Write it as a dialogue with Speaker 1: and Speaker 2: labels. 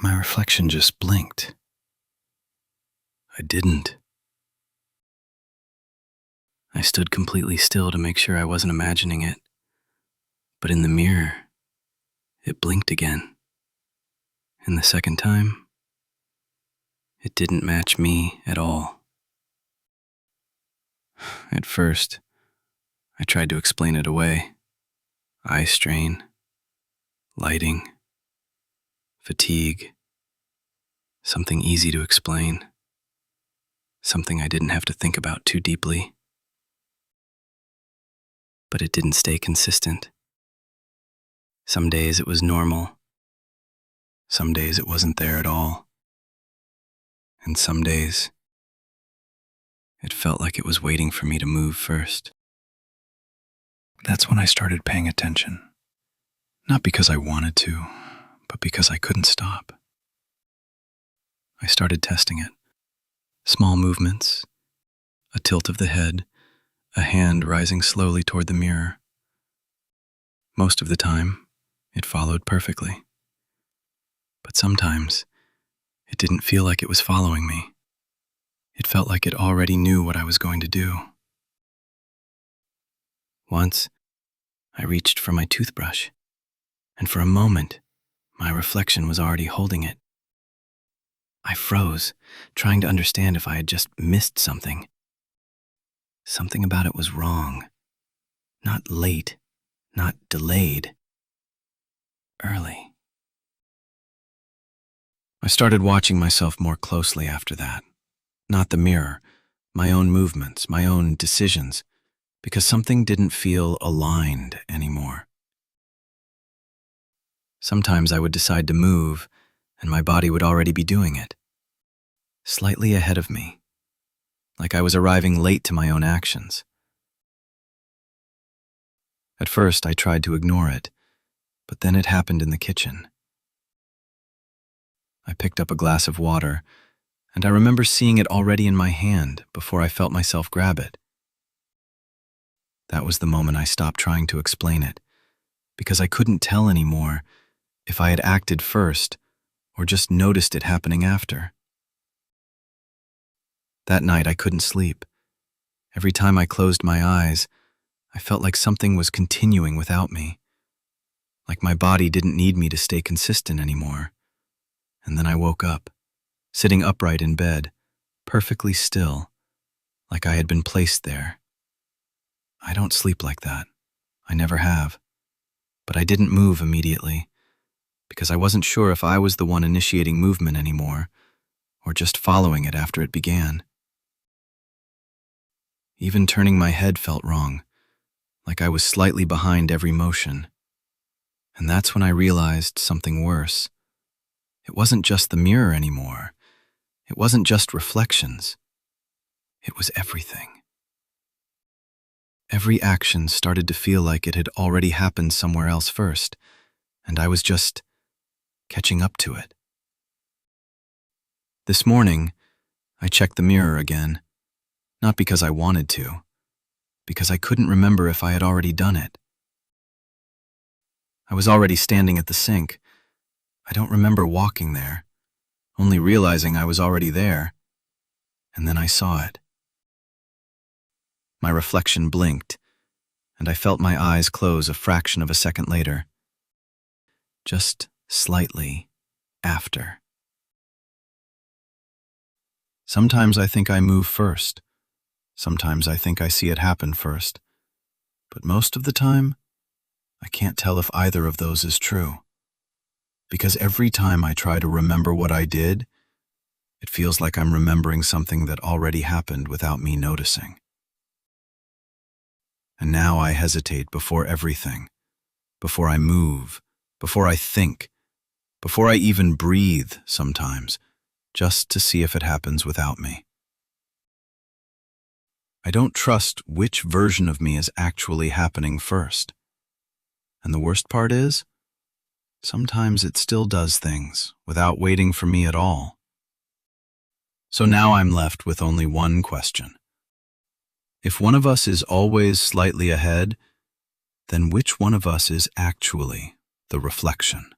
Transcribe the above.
Speaker 1: My reflection just blinked. I didn't. I stood completely still to make sure I wasn't imagining it. But in the mirror, it blinked again. And the second time, it didn't match me at all. At first, I tried to explain it away. Eye strain, lighting, fatigue, something easy to explain, something I didn't have to think about too deeply. But it didn't stay consistent. Some days it was normal. Some days it wasn't there at all. And some days, it felt like it was waiting for me to move first. That's when I started paying attention. Not because I wanted to, but because I couldn't stop. I started testing it. Small movements, a tilt of the head, a hand rising slowly toward the mirror. Most of the time, it followed perfectly. But sometimes, it didn't feel like it was following me. It felt like it already knew what I was going to do. Once, I reached for my toothbrush, and for a moment, my reflection was already holding it. I froze, trying to understand if I had just missed something. Something about it was wrong. Not late, not delayed. Early. I started watching myself more closely after that. Not the mirror, my own movements, my own decisions, because something didn't feel aligned anymore. Sometimes I would decide to move, and my body would already be doing it. Slightly ahead of me, like I was arriving late to my own actions. At first, I tried to ignore it, but then it happened in the kitchen. I picked up a glass of water, and I remember seeing it already in my hand before I felt myself grab it. That was the moment I stopped trying to explain it, because I couldn't tell anymore if I had acted first or just noticed it happening after. That night I couldn't sleep. Every time I closed my eyes, I felt like something was continuing without me, like my body didn't need me to stay consistent anymore. And then I woke up, sitting upright in bed, perfectly still, like I had been placed there. I don't sleep like that. I never have. But I didn't move immediately, because I wasn't sure if I was the one initiating movement anymore, or just following it after it began. Even turning my head felt wrong, like I was slightly behind every motion. And that's when I realized something worse. It wasn't just the mirror anymore. It wasn't just reflections. It was everything. Every action started to feel like it had already happened somewhere else first, and I was just catching up to it. This morning, I checked the mirror again, not because I wanted to, because I couldn't remember if I had already done it. I was already standing at the sink. I don't remember walking there, only realizing I was already there, and then I saw it. My reflection blinked, and I felt my eyes close a fraction of a second later. Just slightly after. Sometimes I think I move first. Sometimes I think I see it happen first. But most of the time, I can't tell if either of those is true. Because every time I try to remember what I did, it feels like I'm remembering something that already happened without me noticing. And now I hesitate before everything, before I move, before I think, before I even breathe sometimes, just to see if it happens without me. I don't trust which version of me is actually happening first. And the worst part is, sometimes it still does things without waiting for me at all. So now I'm left with only one question. If one of us is always slightly ahead, then which one of us is actually the reflection?